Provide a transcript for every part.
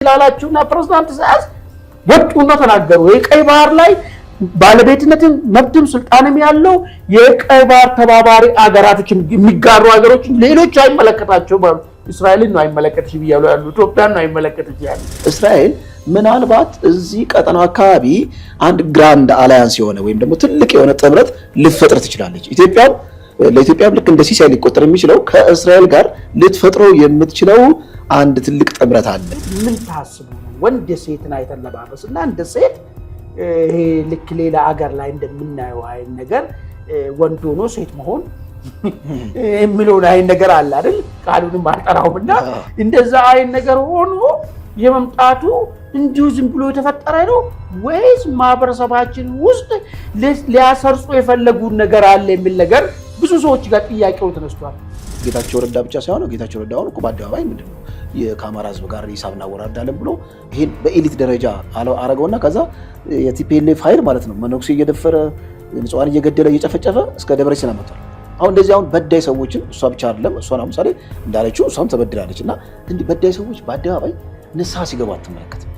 ላላችሁና ፕሬዝዳንት ኢሳያስ ወጡና ተናገሩ። የቀይ ባህር ላይ ባለቤትነትን መብትም ስልጣንም ያለው የቀይ ባህር ተባባሪ አገራቶችን የሚጋሩ አገሮችን ሌሎች አይመለከታቸውም። እስራኤልን ነው አይመለከትሽ ይያሉ ያሉ ኢትዮጵያን ነው አይመለከትሽ ያሉ። እስራኤል ምናልባት እዚህ ቀጠናው አካባቢ አንድ ግራንድ አላያንስ የሆነ ወይም ደግሞ ትልቅ የሆነ ጥምረት ልትፈጥር ትችላለች። ለኢትዮጵያም ልክ እንደ ሲሳይ ሊቆጠር የሚችለው ከእስራኤል ጋር ልትፈጥረው የምትችለው አንድ ትልቅ ጥምረት አለ። ምን ታስቡ ወንድ ሴትን አይተለባበስና እንደ ሴት ይሄ ልክ ሌላ አገር ላይ እንደምናየው አይን ነገር ወንድ ሆኖ ሴት መሆን የሚለውን አይን ነገር አለ አይደል? ቃሉንም አልጠራውምና እንደዛ አይን ነገር ሆኖ የመምጣቱ እንዲሁ ዝም ብሎ የተፈጠረ ነው ወይስ ማህበረሰባችን ውስጥ ሊያሰርጹ የፈለጉት ነገር አለ የሚል ነገር ብዙ ሰዎች ጋር ጥያቄው ተነስቷል። ጌታቸው ረዳ ብቻ ሳይሆን ጌታቸው ረዳ አሁን እኮ በአደባባይ ምንድነው የካማራ ህዝብ ጋር ሂሳብ እናወራዳለን ብሎ ይሄን በኤሊት ደረጃ አረገውና ከዛ የቲፒኤልኤፍ ኃይል ማለት ነው መነኩሴ እየደፈረ ንጹሃን እየገደለ እየጨፈጨፈ እስከ ደብረ ሲና መጥቷል። አሁን እንደዚህ አሁን በዳይ ሰዎችን እሷ ብቻ አይደለም እሷን ለምሳሌ እንዳለችው እሷም ተበድላለች እና እንዲህ በዳይ ሰዎች በአደባባይ ንስሐ ሲገቡ አትመለከትም።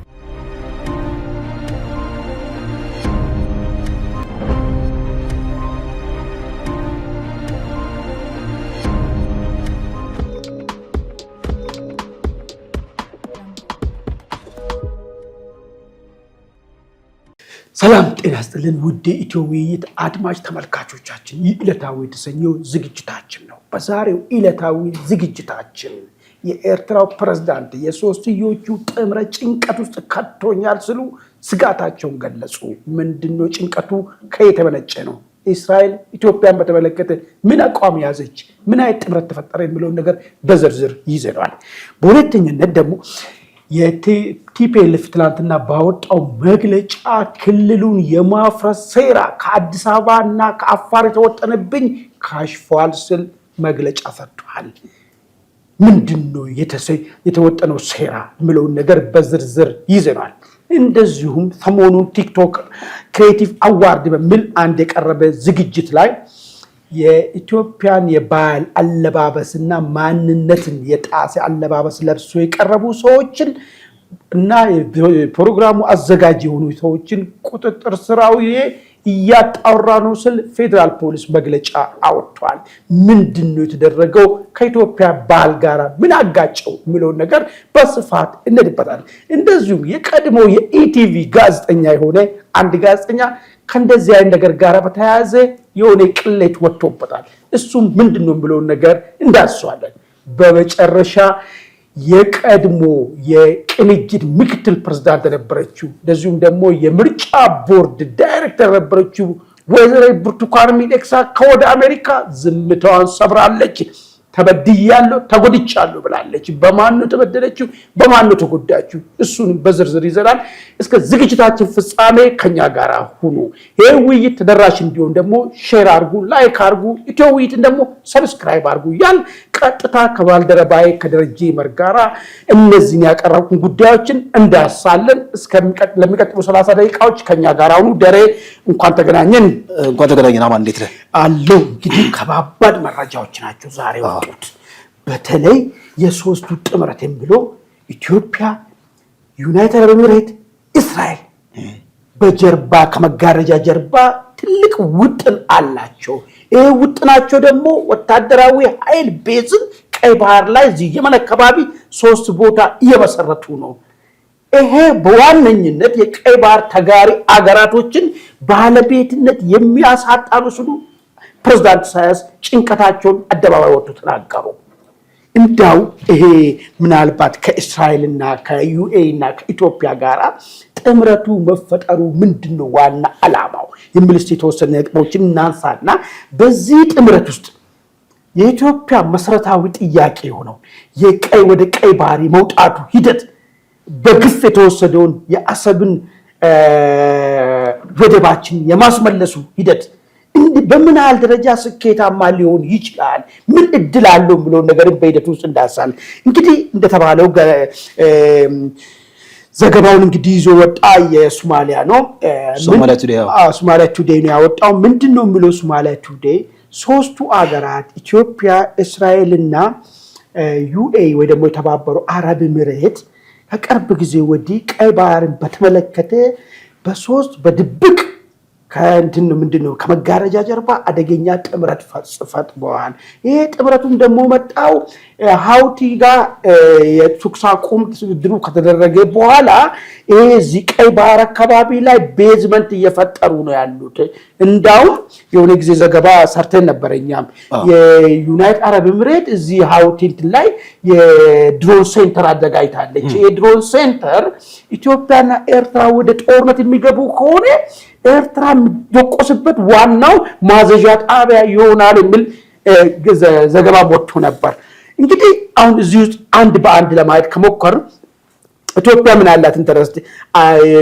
ሰላም ጤና ይስጥልን ውድ ኢትዮ ውይይት አድማጭ ተመልካቾቻችን፣ ይህ ዕለታዊ የተሰኘው ዝግጅታችን ነው። በዛሬው ዕለታዊ ዝግጅታችን የኤርትራው ፕሬዝዳንት የሶስትዮቹ ጥምረት ጭንቀት ውስጥ ከቶኛል ሲሉ ስጋታቸውን ገለጹ። ምንድነው ጭንቀቱ? ከየት የመነጨ ነው? እስራኤል ኢትዮጵያን በተመለከተ ምን አቋም ያዘች? ምን አይነት ጥምረት ተፈጠረ የሚለውን ነገር በዝርዝር ይዘናል። በሁለተኛነት ደግሞ የቲፒኤልኤፍ ትላንትና ባወጣው መግለጫ ክልሉን የማፍረስ ሴራ ከአዲስ አበባ እና ከአፋር የተወጠነብኝ ካሽፏል ስል መግለጫ ሰጥቷል። ምንድነው የተወጠነው ሴራ የሚለውን ነገር በዝርዝር ይዘናል። እንደዚሁም ሰሞኑን ቲክቶክ ክሬቲቭ አዋርድ በሚል አንድ የቀረበ ዝግጅት ላይ የኢትዮጵያን የባህል አለባበስና ማንነትን የጣሰ አለባበስ ለብሶ የቀረቡ ሰዎችን እና ፕሮግራሙ አዘጋጅ የሆኑ ሰዎችን ቁጥጥር ስራው እያጣራ ነው ስል ፌደራል ፖሊስ መግለጫ አወጥቷል። ምንድነው የተደረገው? ከኢትዮጵያ ባህል ጋር ምን አጋጨው የሚለውን ነገር በስፋት እንድበታለን። እንደዚሁም የቀድሞ የኢቲቪ ጋዜጠኛ የሆነ አንድ ጋዜጠኛ ከእንደዚህ አይነት ነገር ጋር በተያያዘ የሆነ ቅሌት ወጥቶበታል። እሱም ምንድነው የሚለውን ነገር እንዳስሷለን። በመጨረሻ የቀድሞ የቅንጅት ምክትል ፕሬዝዳንት ነበረችው እንደዚሁም ደግሞ የምርጫ ቦርድ ዳይሬክተር ነበረችው ወይዘሮ ብርቱካን ሚደቅሳ ከወደ አሜሪካ ዝምታዋን ሰብራለች። ተበድያለሁ ተጎድቻለሁ ብላለች። በማን ነው ተበደለችው? በማን ነው ተጎዳችው? እሱን በዝርዝር ይዘናል። እስከ ዝግጅታችን ፍጻሜ ከኛ ጋር ሁኑ። ይሄ ውይይት ተደራሽ እንዲሆን ደግሞ ሼር አድርጉ፣ ላይክ አድርጉ፣ ኢትዮ ውይይትን ደግሞ ሰብስክራይብ አድርጉ። ያን ቀጥታ ከባልደረባዬ ከደረጀ መርጋራ እነዚህን ያቀረብኩን ጉዳዮችን እንዳሳለን ለሚቀጥሉ 30 ደቂቃዎች ከኛ ጋር ሁኑ። ደሬ እንኳን ተገናኘን። አማን እንዴት ነህ? አለው እንግዲህ ከባባድ መረጃዎች ናቸው ዛሬ ወጡት። በተለይ የሶስቱ ጥምረት የሚለው ኢትዮጵያ፣ ዩናይትድ አረብ ኤሚሬት፣ እስራኤል በጀርባ ከመጋረጃ ጀርባ ትልቅ ውጥን አላቸው። ይሄ ውጥናቸው ደግሞ ወታደራዊ ኃይል ቤዝን ቀይ ባህር ላይ የመን አካባቢ 3 ቦታ እየመሰረቱ ነው። ይሄ በዋነኝነት የቀይ ባህር ተጋሪ አገራቶችን ባለቤትነት የሚያሳጣሉ ሲሉ ፕሬዝዳንት ኢሳያስ ጭንቀታቸውን አደባባይ ወጥቶ ተናገሩ። እንዳው ይሄ ምናልባት ከእስራኤልና ከዩኤኢ እና ከኢትዮጵያ ጋር ጥምረቱ መፈጠሩ ምንድነው ዋና ዓላማው የሚልስ የተወሰነ ነጥቦችን እናንሳና በዚህ ጥምረት ውስጥ የኢትዮጵያ መሰረታዊ ጥያቄ የሆነው የቀይ ወደ ቀይ ባህር መውጣቱ ሂደት በግፍ የተወሰደውን የአሰብን ወደባችን የማስመለሱ ሂደት በምን ያህል ደረጃ ስኬታማ ሊሆን ይችላል? ምን እድል አለው ብሎ ነገር በሂደቱ ውስጥ እንዳሳል እንግዲህ እንደተባለው ዘገባውን እንግዲህ ይዞ ወጣ የሶማሊያ ነው። ሶማሊያ ቱዴይ ነው ያወጣው። ምንድነው የሚለው ሶማሊያ ቱዴይ ሶስቱ አገራት ኢትዮጵያ፣ እስራኤልና ዩኤኢ ወይ ደግሞ የተባበሩ አረብ ኤሚሬት ከቅርብ ጊዜ ወዲህ ቀይ ባህርን በተመለከተ በድብቅ ምንድነው ከመጋረጃ ጀርባ አደገኛ ጥምረት ፈጽመዋል። ይሄ ጥምረቱም ደግሞ መጣው ሀውቲ ጋር የተኩስ አቁም ድርድሩ ከተደረገ በኋላ ይሄ እዚህ ቀይ ባህር አካባቢ ላይ ቤዝመንት እየፈጠሩ ነው ያሉት። እንዳውም የሆነ ጊዜ ዘገባ ሰርተን ነበረኛም የዩናይትድ አረብ ኤምሬት እዚህ ሀውቲ ላይ የድሮን ሴንተር አዘጋጅታለች። የድሮን ሴንተር ኢትዮጵያና ኤርትራ ወደ ጦርነት የሚገቡ ከሆነ ኤርትራ የሚደቆስበት ዋናው ማዘዣ ጣቢያ ይሆናል የሚል ዘገባ ወጥቶ ነበር። እንግዲህ አሁን እዚህ ውስጥ አንድ በአንድ ለማየት ከሞከር ኢትዮጵያ ምን አላት ኢንተረስት፣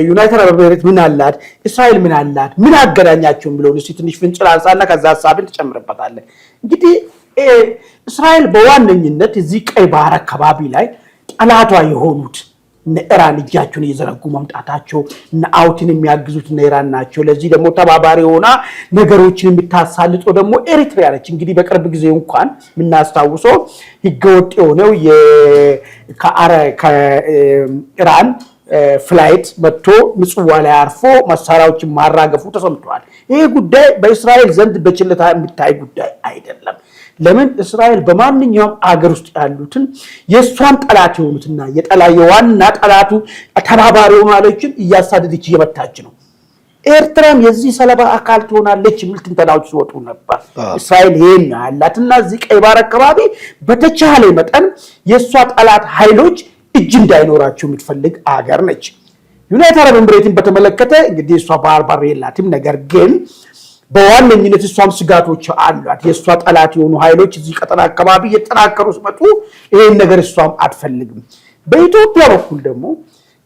ዩናይትድ አረብ ኤሚሬት ምን አላት፣ እስራኤል ምን አላት፣ ምን አገናኛቸው ብለው እስቲ ትንሽ ፍንጭ አንሳና ከዛ ሐሳብን ትጨምርበታለህ። እንግዲህ እስራኤል በዋነኝነት እዚህ ቀይ ባህር አካባቢ ላይ ጠላቷ የሆኑት ኢራን እጃቸውን እየዘረጉ መምጣታቸው እና አውቲን የሚያግዙት ኢራን ናቸው። ለዚህ ደግሞ ተባባሪ ሆና ነገሮችን የምታሳልጠው ደግሞ ኤሪትሪያ ነች። እንግዲህ በቅርብ ጊዜ እንኳን የምናስታውሰው ህገወጥ የሆነው ከኢራን ፍላይት መጥቶ ምጽዋ ላይ አርፎ መሳሪያዎችን ማራገፉ ተሰምቷል። ይሄ ጉዳይ በእስራኤል ዘንድ በችልታ የሚታይ ጉዳይ አይደለም። ለምን እስራኤል በማንኛውም አገር ውስጥ ያሉትን የእሷን ጠላት የሆኑትና የዋና ጠላቱ ተባባሪ ሆናለችን እያሳደደች እየመታች ነው። ኤርትራም የዚህ ሰለባ አካል ትሆናለች የሚል ትንተናዎች ሲወጡ ነበር። እስራኤል ይሄን ያላትና እዚህ ቀይ ባህር አካባቢ በተቻለ መጠን የእሷ ጠላት ኃይሎች እጅ እንዳይኖራቸው የምትፈልግ አገር ነች። ዩናይትድ አረብ ኤሚሬትን በተመለከተ እንግዲህ እሷ ባህር በር የላትም። ነገር ግን በዋነኝነት እሷም ስጋቶች አሏት። የእሷ ጠላት የሆኑ ኃይሎች እዚህ ቀጠና አካባቢ እየተጠናከሩ ሲመጡ ይህን ነገር እሷም አትፈልግም። በኢትዮጵያ በኩል ደግሞ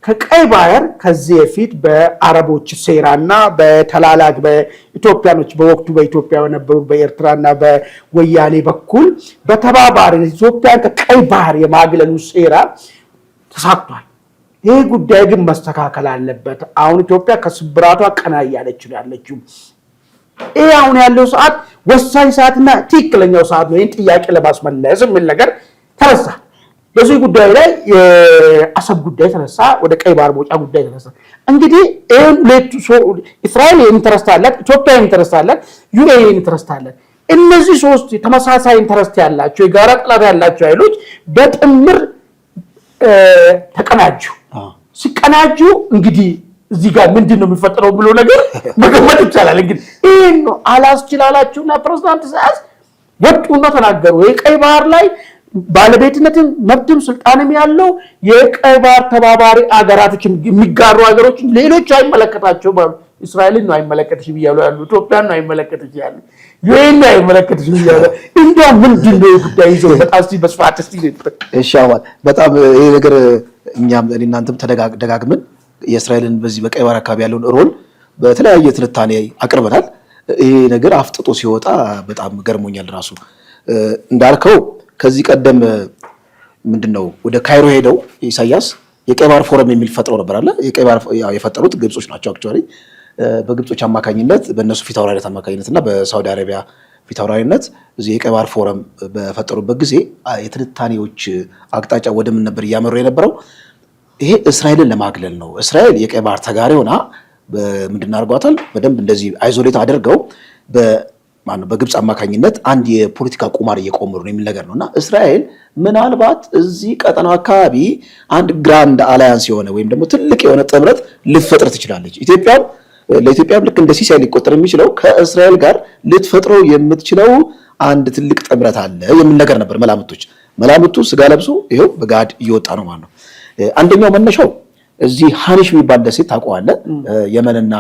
ከቀይ ባህር ከዚህ በፊት በአረቦች ሴራና በተላላክ በኢትዮጵያኖች በወቅቱ በኢትዮጵያ የነበሩ በኤርትራና በወያኔ በኩል በተባባሪ ኢትዮጵያን ከቀይ ባህር የማግለሉ ሴራ ተሳክቷል። ይህ ጉዳይ ግን መስተካከል አለበት። አሁን ኢትዮጵያ ከስብራቷ ቀና እያለች ነው ያለችው። ይህ አሁን ያለው ሰዓት ወሳኝ ሰዓትና ትክክለኛው ሰዓት ነው። ይህን ጥያቄ ለማስመለስ የሚል ነገር ተነሳ። በዚህ ጉዳይ ላይ የአሰብ ጉዳይ ተነሳ፣ ወደ ቀይ ባህር መውጫ ጉዳይ ተነሳ። እንግዲህ እስራኤል ኢንተረስት አላት፣ ኢትዮጵያ ኢንተረስት አላት፣ ዩኤኢ ኢንተረስት አላት። እነዚህ ሶስት ተመሳሳይ ኢንተረስት ያላቸው የጋራ ጠላት ያላቸው ኃይሎች በጥምር ተቀናጁ። ሲቀናጁ እንግዲህ እዚህ ጋር ምንድን ነው የሚፈጠረው ብሎ ነገር መገመት ይቻላል። እንግዲህ ይህን ነው አላስችላላችሁና ፕሬዝዳንት ኢሳያስ ወጡና ተናገሩ። የቀይ ባህር ላይ ባለቤትነትም መብትም ስልጣንም ያለው የቀይ ባህር ተባባሪ አገራቶች የሚጋሩ ሀገሮች ሌሎች አይመለከታቸውም። እስራኤልን ነው አይመለከትሽም እያሉ ያሉ፣ ኢትዮጵያን ነው አይመለከትሽም ያሉ፣ ዩኤን ነው አይመለከትሽም እያሉ እንደው ምንድን ነው ጉዳይ ይዘው በጣም በስፋት እሺ አዋል በጣም ይሄ ነገር እኛም እናንተም ተደጋግመን የእስራኤልን በዚህ በቀይ ባህር አካባቢ ያለውን ሮል በተለያየ ትንታኔ አቅርበናል። ይሄ ነገር አፍጥጦ ሲወጣ በጣም ገርሞኛል። ራሱ እንዳልከው ከዚህ ቀደም ምንድነው ወደ ካይሮ ሄደው ኢሳያስ የቀይ ባህር ፎረም የሚል ፈጥረው ነበር አለ። የቀይ ባህር የፈጠሩት ግብጾች ናቸው። አክቹአሊ በግብጾች አማካኝነት በእነሱ ፊት አውራሪነት አማካኝነትና በሳውዲ አረቢያ ፊት አውራሪነት እዚህ የቀይ ባህር ፎረም በፈጠሩበት ጊዜ የትንታኔዎች አቅጣጫ ወደምን ነበር እያመሩ የነበረው? ይሄ እስራኤልን ለማግለል ነው። እስራኤል የቀይ ባህር ተጋሪ ሆና ምንድን አድርጓታል? በደንብ እንደዚህ አይዞሌት አድርገው በግብፅ አማካኝነት አንድ የፖለቲካ ቁማር እየቆመሩ ነው የሚል ነገር ነውና እስራኤል ምናልባት እዚህ ቀጠናው አካባቢ አንድ ግራንድ አላያንስ የሆነ ወይም ደግሞ ትልቅ የሆነ ጥምረት ልትፈጥር ትችላለች። ለኢትዮጵያም ልክ እንደ ሲሳይ ሊቆጠር የሚችለው ከእስራኤል ጋር ልትፈጥረው የምትችለው አንድ ትልቅ ጥምረት አለ የሚል ነገር ነበር። መላምቱ ስጋ ለብሶ ይኸው በጋድ እየወጣ ነው ማለት ነው። አንደኛው መነሻው እዚህ ሃኒሽ የሚባል ደሴት ታውቀዋለህ? የመንና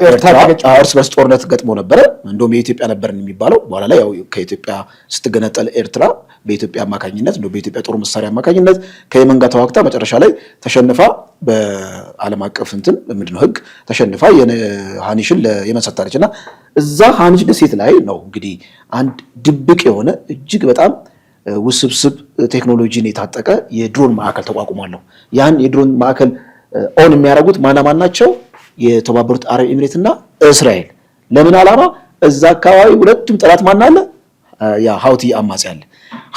ኤርትራ እርስ በርስ ጦርነት ገጥሞ ነበረ። እንደውም የኢትዮጵያ ነበርን የሚባለው በኋላ ላይ ያው ከኢትዮጵያ ስትገነጠል ኤርትራ በኢትዮጵያ አማካኝነት በኢትዮጵያ ጦር መሳሪያ አማካኝነት ከየመን ጋር ተዋግታ መጨረሻ ላይ ተሸንፋ በዓለም አቀፍ ምንድነው ሕግ ተሸንፋ ሃኒሽን ለየመን ሰጥታለች። እና እዛ ሃኒሽ ደሴት ላይ ነው እንግዲህ አንድ ድብቅ የሆነ እጅግ በጣም ውስብስብ ቴክኖሎጂን የታጠቀ የድሮን ማዕከል ተቋቁሟል። ያን የድሮን ማዕከል ኦን የሚያደርጉት ማን ናቸው? የተባበሩት አረብ ኤሚሬት እና እስራኤል። ለምን ዓላማ? እዛ አካባቢ ሁለቱም ጠላት ማን አለ? ያ ሀውቲ አማጽያን አለ።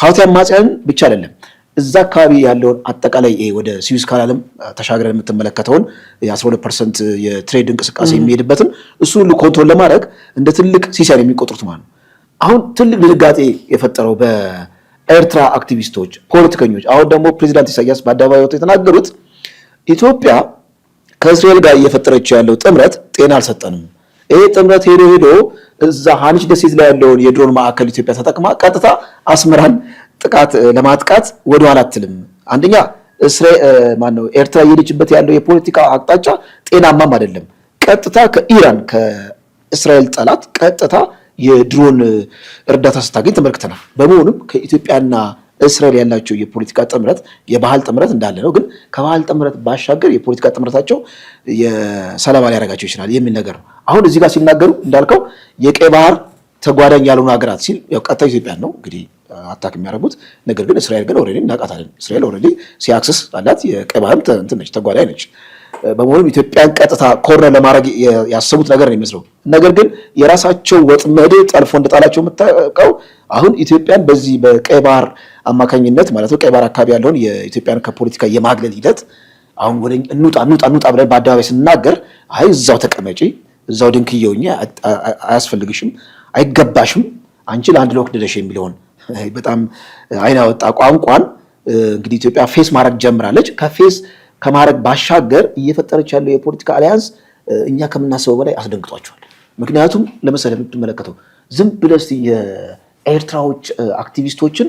ሀውቲ አማጽያን ብቻ አይደለም እዛ አካባቢ ያለውን አጠቃላይ ወደ ስዊዝ ካናልም ተሻግረን የምትመለከተውን የ12% የትሬድ እንቅስቃሴ የሚሄድበትን እሱ ሁሉ ኮንትሮል ለማድረግ እንደ ትልቅ ሲሳይ የሚቆጥሩት ማለት ነው። አሁን ትልቅ ድንጋጤ የፈጠረው በኤርትራ አክቲቪስቶች፣ ፖለቲከኞች አሁን ደግሞ ፕሬዚዳንት ኢሳያስ በአደባባይ ወጥተው የተናገሩት ኢትዮጵያ ከእስራኤል ጋር እየፈጠረችው ያለው ጥምረት ጤና አልሰጠንም። ይሄ ጥምረት ሄዶ እዛ ሃኒሽ ደሴት ላይ ያለውን የድሮን ማዕከል ኢትዮጵያ ተጠቅማ ቀጥታ አስመራን ጥቃት ለማጥቃት ወደኋላ አትልም። አንደኛ ኤርትራ እየሄደችበት ያለው የፖለቲካ አቅጣጫ ጤናማም አይደለም። ቀጥታ ከኢራን ከእስራኤል ጠላት ቀጥታ የድሮን እርዳታ ስታገኝ ተመልክተናል። በመሆኑም ከኢትዮጵያና እስራኤል ያላቸው የፖለቲካ ጥምረት የባህል ጥምረት እንዳለ ነው። ግን ከባህል ጥምረት ባሻገር የፖለቲካ ጥምረታቸው የሰላም ሊያደርጋቸው ይችላል የሚል ነገር ነው። አሁን እዚህ ጋር ሲናገሩ እንዳልከው የቀይ ባህር ተጓዳኝ ያልሆኑ ሀገራት ሲል ያው ቀጥታ ኢትዮጵያን ነው እንግዲህ አታክ የሚያደርጉት። ነገር ግን እስራኤል ግን ኦልሬዲ እናውቃታለን። እስራኤል ኦልሬዲ ሲአክሰስ አላት፣ የቀይ ባህር እንትን ነች፣ ተጓዳኝ ነች። በመሆኑም ኢትዮጵያን ቀጥታ ኮርነር ለማድረግ ያሰቡት ነገር ነው የሚመስለው። ነገር ግን የራሳቸው ወጥመድ ጠልፎ እንደጣላቸው የምታውቀው አሁን ኢትዮጵያን በዚህ በቀይ ባህር አማካኝነት ማለት ነው ቀይ ባህር አካባቢ ያለውን የኢትዮጵያን ከፖለቲካ የማግለል ሂደት አሁን ወደ እንውጣ ብለን በአደባባይ ስንናገር አይ እዛው ተቀመጪ፣ እዛው ድንክየውኝ፣ አያስፈልግሽም፣ አይገባሽም፣ አንቺ ለአንድ ለወቅ ደደሽ የሚለውን በጣም አይን ያወጣ ቋንቋን እንግዲህ ኢትዮጵያ ፌስ ማድረግ ጀምራለች። ከፌስ ከማድረግ ባሻገር እየፈጠረች ያለው የፖለቲካ አሊያንስ እኛ ከምናስበው በላይ አስደንግጧቸዋል። ምክንያቱም ለምሳሌ የምትመለከተው ዝም ብለህ እስኪ የኤርትራዎች አክቲቪስቶችን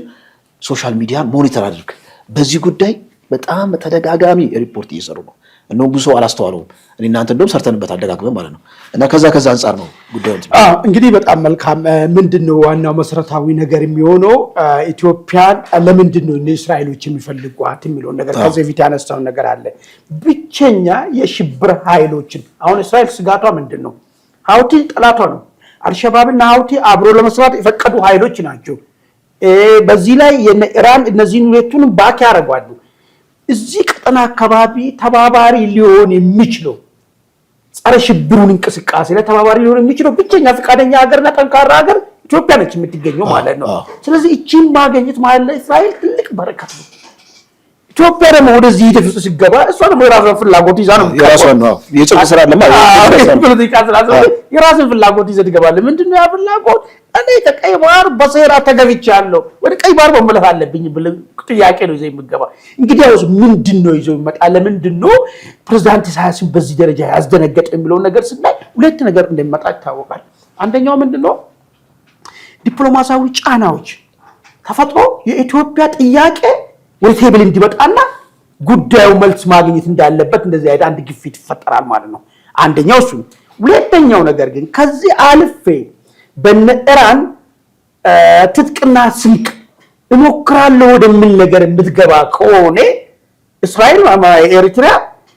ሶሻል ሚዲያ ሞኒተር አድርግ። በዚህ ጉዳይ በጣም ተደጋጋሚ ሪፖርት እየሰሩ ነው። እነሆ ብዙ ሰው አላስተዋለውም። እኔ እናንተ እንደውም ሰርተንበት አደጋግመን ማለት ነው። እና ከዛ አንጻር ነው ጉዳዩን እንግዲህ በጣም መልካም። ምንድነው ዋናው መሰረታዊ ነገር የሚሆነው ኢትዮጵያን ለምንድን ነው እስራኤሎች የሚፈልጓት የሚለው ነገር ከዚህ በፊት ያነሳው ነገር አለ። ብቸኛ የሽብር ኃይሎችን አሁን እስራኤል ስጋቷ ምንድነው? ሀውቲ ጠላቷ ነው። አልሸባብና ሀውቲ አብሮ ለመስራት የፈቀዱ ኃይሎች ናቸው። በዚህ ላይ ኢራን እነዚህን ሁለቱንም ባክ ያደርጋሉ። እዚህ ቀጠና አካባቢ ተባባሪ ሊሆን የሚችለው ጸረ ሽብሩን እንቅስቃሴ ላይ ተባባሪ ሊሆን የሚችለው ብቸኛ ፈቃደኛ ሀገርና ጠንካራ ሀገር ኢትዮጵያ ነች የምትገኘው ማለት ነው። ስለዚህ እቺን ማግኘት ማለት ለእስራኤል ትልቅ በረከት ነው። ኢትዮጵያ ደግሞ ወደዚህ ሂደት ውስጥ ሲገባ እሷ ደግሞ የራሷን ፍላጎት ይዛ ነው የጭቅ ስራ የራስን ፍላጎት ይዘህ ትገባለህ። ምንድነው ያ ፍላጎት? እኔ ከቀይ ባህር በሴራ ተገብቻለሁ ወደ ቀይ ባህር መመለስ አለብኝ ብለህ ጥያቄ ነው ይዘህ የምትገባ። እንግዲህ ያው ምንድነው ይዘው ይመጣ? ለምንድነው ፕሬዝዳንት ኢሳያስን በዚህ ደረጃ ያስደነገጠ የሚለው ነገር ስናይ ሁለት ነገር እንደሚመጣ ይታወቃል። አንደኛው ምንድነው ዲፕሎማሲያዊ ጫናዎች ተፈጥሮ የኢትዮጵያ ጥያቄ ወደ ቴብል እንዲመጣና ጉዳዩ መልስ ማግኘት እንዳለበት እንደዚህ አይነት አንድ ግፊት ይፈጠራል ማለት ነው። አንደኛው እሱ። ሁለተኛው ነገር ግን ከዚህ አልፌ በኢራን ትጥቅና ስንቅ እሞክራለሁ ወደሚል ነገር የምትገባ ከሆነ እስራኤል ኤርትራ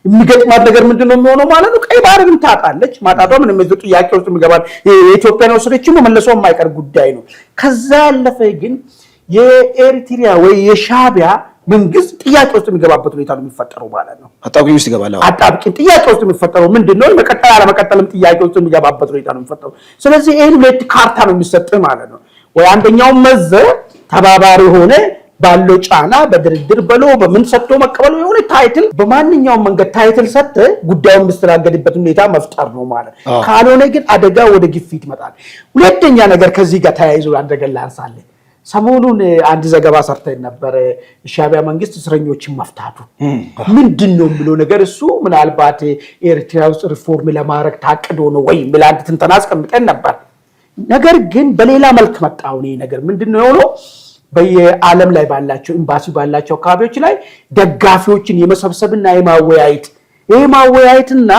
የሚገጥማት ነገር ምንድነው የሚሆነው ማለት ነው? ቀይ ባህርን ታጣለች። ማጣቷ ምንም ጥያቄ ውስጥ የሚገባል የኢትዮጵያን ወሰደችው መመለሷ የማይቀር ጉዳይ ነው። ከዛ ያለፈ ግን የኤርትራ ወይ የሻቢያ መንግስት ጥያቄ ውስጥ የሚገባበት ሁኔታ ነው የሚፈጠረው ማለት ነው። አጣብቂኝ ውስጥ ይገባል። አጣብቂኝ ጥያቄ ውስጥ የሚፈጠረው ምንድነው? መቀጠል አለመቀጠልም ጥያቄ ውስጥ የሚገባበት ሁኔታ ነው የሚፈጠረው። ስለዚህ ይሄን ሁለት ካርታ ነው የሚሰጥህ ማለት ነው። ወይ አንደኛው መዘ ተባባሪ ሆነ ባለው ጫና በድርድር በሎ በምን ሰጥቶ መቀበሉ የሆነ ታይትል በማንኛውም መንገድ ታይትል ሰጥተ ጉዳዩን የሚስተናገድበት ሁኔታ መፍጠር ነው ማለት ነው። ካልሆነ ግን አደጋ ወደ ግፊት ይመጣል። ሁለተኛ ነገር ከዚህ ጋር ተያይዞ ያደረገ ላንሳለ ሰሞኑን አንድ ዘገባ ሰርተን ነበር። ሻቢያ መንግስት እስረኞችን መፍታቱ ምንድነው ብሎ ነገር እሱ ምናልባት ኤርትራ ውስጥ ሪፎርም ለማድረግ ታቅዶ ነው ወይ ብላን ትንተና አስቀምጠን ነበር። ነገር ግን በሌላ መልክ መጣው ነው ነገር ምንድነው የሆነው? በየዓለም ላይ ባላቸው ኤምባሲ ባላቸው አካባቢዎች ላይ ደጋፊዎችን የመሰብሰብና የማወያየት ማወያየትና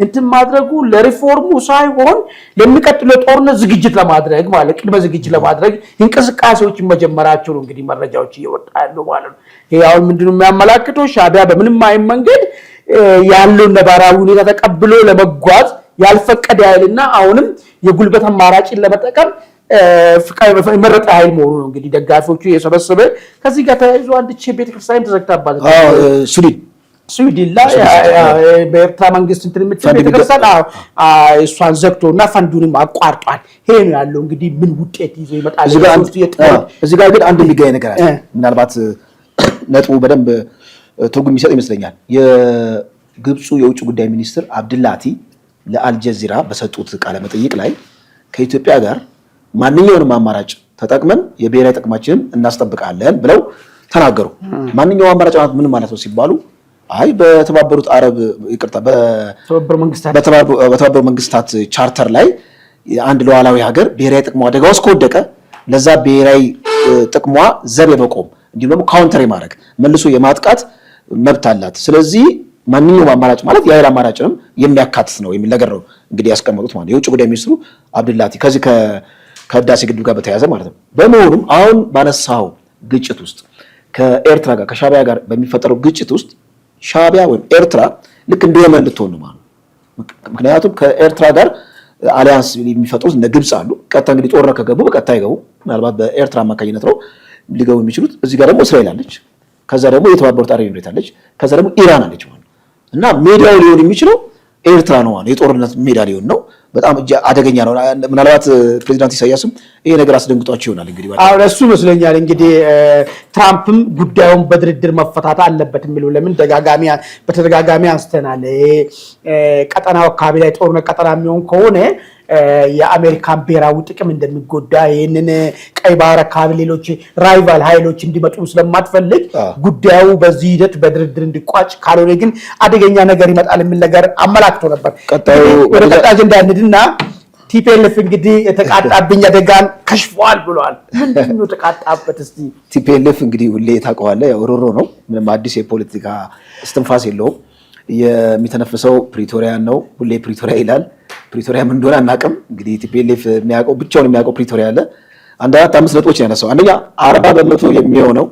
እንትን ማድረጉ ለሪፎርሙ ሳይሆን ለሚቀጥለው ጦርነት ዝግጅት ለማድረግ ማለት ቅድመ ዝግጅት ለማድረግ እንቅስቃሴዎችን መጀመራቸው ነው እንግዲህ መረጃዎች እየወጣ ያለው ማለት ነው። ይሄ አሁን ምንድነው የሚያመላክተው? ሻቢያ በምንም አይነት መንገድ ያለውን ነባራዊ ሁኔታ ተቀብሎ ለመጓዝ ያልፈቀደ ኃይልና አሁንም የጉልበት አማራጭን ለመጠቀም መረጣ ኃይል መሆኑ ነው እንግዲህ ደጋፊዎቹ የሰበሰበ። ከዚህ ጋር ተያይዞ አንድ ቤተክርስቲያን ተዘግታባለች ስዊድን ላይ በኤርትራ መንግስት እንትን የምትል ቤተክርስቲያን እሷን ዘግቶና ፈንዱንም አቋርጧል። ይሄ ነው ያለው እንግዲህ ምን ውጤት ይዞ ይመጣል? እዚህ ጋር ግን አንድ የሚገኝ ነገር አለ። ምናልባት ነጥቡ በደንብ ትርጉም የሚሰጥ ይመስለኛል። የግብፁ የውጭ ጉዳይ ሚኒስትር አብድላቲ ለአልጀዚራ በሰጡት ቃለ መጠይቅ ላይ ከኢትዮጵያ ጋር ማንኛውንም አማራጭ ተጠቅመን የብሔራዊ ጥቅማችንን እናስጠብቃለን ብለው ተናገሩ። ማንኛውም አማራጭ ማለት ምን ማለት ነው ሲባሉ አይ በተባበሩት መንግስታት ቻርተር ላይ አንድ ሉዓላዊ ሀገር ብሔራዊ ጥቅሟ አደጋ ውስጥ ከወደቀ ለዛ ብሔራዊ ጥቅሟ ዘብ የመቆም እንዲሁም ደግሞ ካውንተር የማድረግ መልሶ የማጥቃት መብት አላት። ስለዚህ ማንኛውም አማራጭ ማለት የኃይል አማራጭንም የሚያካትት ነው የሚል ነገር ነው እንግዲህ ያስቀመጡት ማለት የውጭ ጉዳይ ሚኒስትሩ አብዱላቲ ከዚህ ከህዳሴ ግድብ ጋር በተያያዘ ማለት ነው። በመሆኑም አሁን ባነሳው ግጭት ውስጥ ከኤርትራ ጋር ከሻቢያ ጋር በሚፈጠረው ግጭት ውስጥ ሻቢያ ወይም ኤርትራ ልክ እንደ የመን ልትሆን ነው ማለት ነው። ምክንያቱም ከኤርትራ ጋር አሊያንስ የሚፈጥሩት እነ ግብፅ አሉ። ቀጥታ እንግዲህ ጦርነት ከገቡ በቀጥታ ይገቡ ምናልባት በኤርትራ አማካኝነት ነው ሊገቡ የሚችሉት። እዚህ ጋር ደግሞ እስራኤል አለች፣ ከዛ ደግሞ የተባበሩት አረብ ኤሚሬት አለች፣ ከዛ ደግሞ ኢራን አለች ማለት ነው። እና ሜዳው ሊሆን የሚችለው ኤርትራ ነው ማለት የጦርነት ሜዳ ሊሆን ነው። በጣም አደገኛ ነው። ምናልባት ፕሬዚዳንት ኢሳያስም ይሄ ነገር አስደንግጧቸው ይሆናል እንግዲህ አሁን እሱ ይመስለኛል እንግዲህ ትራምፕም ጉዳዩን በድርድር መፈታት አለበት የሚለው ለምን በተደጋጋሚ አንስተናል። ቀጠናው አካባቢ ላይ ጦርነት ቀጠና የሚሆን ከሆነ የአሜሪካን ብሔራዊ ጥቅም እንደሚጎዳ ይህንን ቀይ ባህር አካባቢ ሌሎች ራይቫል ኃይሎች እንዲመጡ ስለማትፈልግ ጉዳዩ በዚህ ሂደት በድርድር እንዲቋጭ ካልሆነ ግን አደገኛ ነገር ይመጣል የሚል ነገር አመላክቶ ነበር። ወደ ቀጣይ አጀንዳ እንሂድና ቲፒኤልኤፍ እንግዲህ የተቃጣብኝ አደጋን ከሽፏል ብሏል። ምንድን ነው የተቃጣበት? እስቲ ቲፒኤልኤፍ እንግዲህ ሁሌ ታውቀዋለህ፣ ያው ሮሮ ነው። ምንም አዲስ የፖለቲካ እስትንፋስ የለውም። የሚተነፍሰው ፕሪቶሪያን ነው። ሁሌ ፕሪቶሪያ ይላል። ፕሪቶሪያ ምን እንደሆነ አናውቅም። እንግዲህ ቲፒኤልኤፍ ብቻውን የሚያውቀው ፕሪቶሪያ አለ። አንድ 4-5 ነጥቦች ያነሳው። አንደኛ 40% የሚሆነው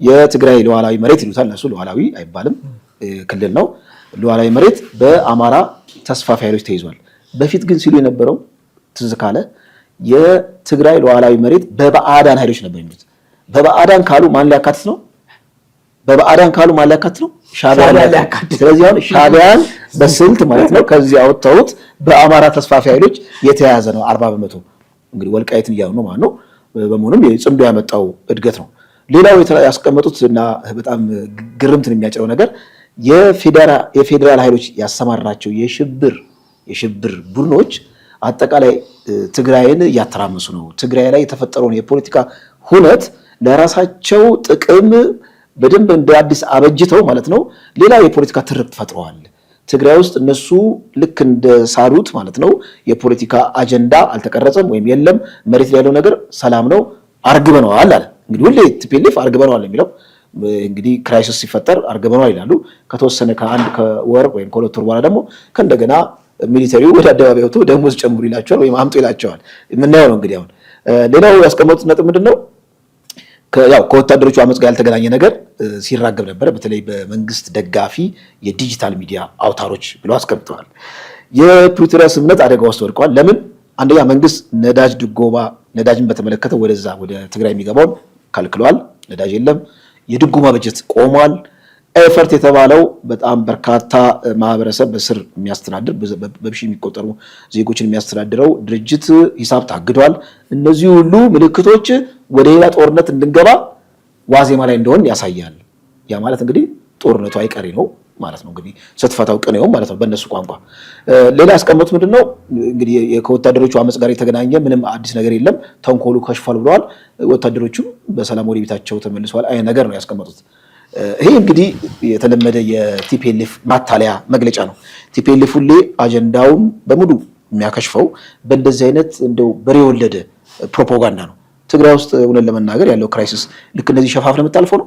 የትግራይ ሉዓላዊ መሬት ይሉታል እነሱ። ሉዓላዊ አይባልም፣ ክልል ነው። ሉዓላዊ መሬት በአማራ ተስፋፊ ኃይሎች ተይዟል። በፊት ግን ሲሉ የነበረው ትዝ ካለ የትግራይ ሉዓላዊ መሬት በባዕዳን ኃይሎች ነበር የሚሉት። በባዕዳን ካሉ ማን ሊያካትት ነው? ሻቢያን ሊያካትት። ስለዚህ አሁን ሻቢያን በስልት ማለት ነው ከዚህ አወጣሁት በአማራ ተስፋፊ ኃይሎች የተያያዘ ነው 40%። እንግዲህ ወልቃይትን እያሉ ነው ማለት ነው። በመሆኑም ጽምዶ ያመጣው እድገት ነው። ሌላው ያስቀመጡት እና በጣም ግርምትን የሚያጭረው ነገር የፌዴራል ኃይሎች ያሰማራቸው የሽብር ቡድኖች አጠቃላይ ትግራይን እያተራመሱ ነው። ትግራይ ላይ የተፈጠረውን የፖለቲካ ሁነት ለራሳቸው ጥቅም በደንብ እንደ አዲስ አበጅተው ማለት ነው ሌላ የፖለቲካ ትርክት ፈጥረዋል። ትግራይ ውስጥ እነሱ ልክ እንደ ሳሉት ማለት ነው የፖለቲካ አጀንዳ አልተቀረጸም ወይም የለም። መሬት ላይ ያለው ነገር ሰላም ነው፣ አርግበነዋል አለ። እንግዲህ ሁሌ ቲፒኤልኤፍ አርግበነዋል የሚለው እንግዲህ ክራይሲስ ሲፈጠር አርግበነዋል ይላሉ። ከተወሰነ ከወር ወይም ከሁለት ወር በኋላ ደግሞ ከእንደገና ሚሊተሪው ወደ አደባባይ ወጥቶ ደሞዝ ጨምሩ ይላቸዋል ወይም አምጡ ይላቸዋል። የምናየው ነው እንግዲህ። አሁን ሌላው ያስቀመጡት ነጥብ ምንድነው? ከወታደሮቹ አመጽ ጋር ያልተገናኘ ነገር ሲራገብ ነበር። በተለይ በመንግስት ደጋፊ የዲጂታል ሚዲያ አውታሮች ብለው አስቀምጠዋል። የፕሪቶሪያ ስምምነት አደጋ ውስጥ ወድቀዋል። ለምን? አንደኛ መንግስት ነዳጅ ድጎማ፣ ነዳጅን በተመለከተ ወደ ትግራይ የሚገባውን ከልክሏል። ነዳጅ የለም። የድጎማ በጀት ቆሟል። ኤፈርት የተባለው በጣም በርካታ ማህበረሰብ በስር የሚያስተዳድር በብሺ የሚቆጠሩ ዜጎችን የሚያስተዳድረው ድርጅት ሂሳብ ታግዷል። እነዚህ ሁሉ ምልክቶች ወደ ሌላ ጦርነት እንድንገባ ዋዜማ ላይ እንደሆን ያሳያል። ያ ማለት እንግዲህ ጦርነቱ አይቀሬ ነው ማለት ነው። እንግዲህ ስትፈታው ቅኔው ማለት ነው በእነሱ ቋንቋ። ሌላ ያስቀመጡት ምንድነው? እንግዲህ ከወታደሮቹ አመጽ ጋር የተገናኘ ምንም አዲስ ነገር የለም፣ ተንኮሉ ከሽፏል ብለዋል። ወታደሮቹም በሰላም ወደ ቤታቸው ተመልሰዋል። አይ ነገር ነው ያስቀመጡት። ይሄ እንግዲህ የተለመደ የቲፒኤልኤፍ ማታለያ መግለጫ ነው። ቲፒኤልኤፍ ሁሌ አጀንዳውን በሙሉ የሚያከሽፈው በእንደዚህ አይነት እንደው በሬ የወለደ ፕሮፓጋንዳ ነው። ትግራይ ውስጥ እውነት ለመናገር ያለው ክራይሲስ ልክ እንደዚህ ሸፋፍነ የምታልፈው ነው።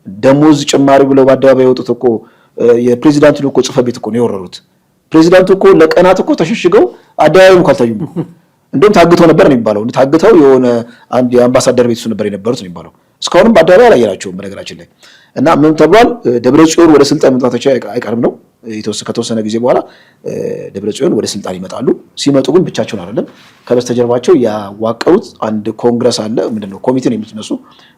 ደሞዝ ጭማሪ ብለው በአደባባይ የወጡት እኮ የፕሬዚዳንቱን እኮ ጽሕፈት ቤት እኮ ነው የወረሩት። ፕሬዚዳንቱ እኮ ለቀናት እኮ ተሸሽገው አደባባይ እንኳን አልታዩም። እንደውም ታግተው ነበር ነው የሚባለው። ታግተው የሆነ አንድ የአምባሳደር ቤት እሱ ነበር የነበሩት ነው የሚባለው። እስካሁንም በአደባባይ አላየናቸውም በነገራችን ላይ። እና ምን ተብሏል? ደብረጽዮን ወደ ስልጣን መምጣታቸው አይቀርም ነው። ከተወሰነ ጊዜ በኋላ ደብረጽዮን ወደ ስልጣን ይመጣሉ። ሲመጡ ግን ብቻቸውን አይደለም። ከበስተጀርባቸው ያዋቀሩት አንድ ኮንግረስ አለ። ምንድነው ኮሚቴን የምትነሱ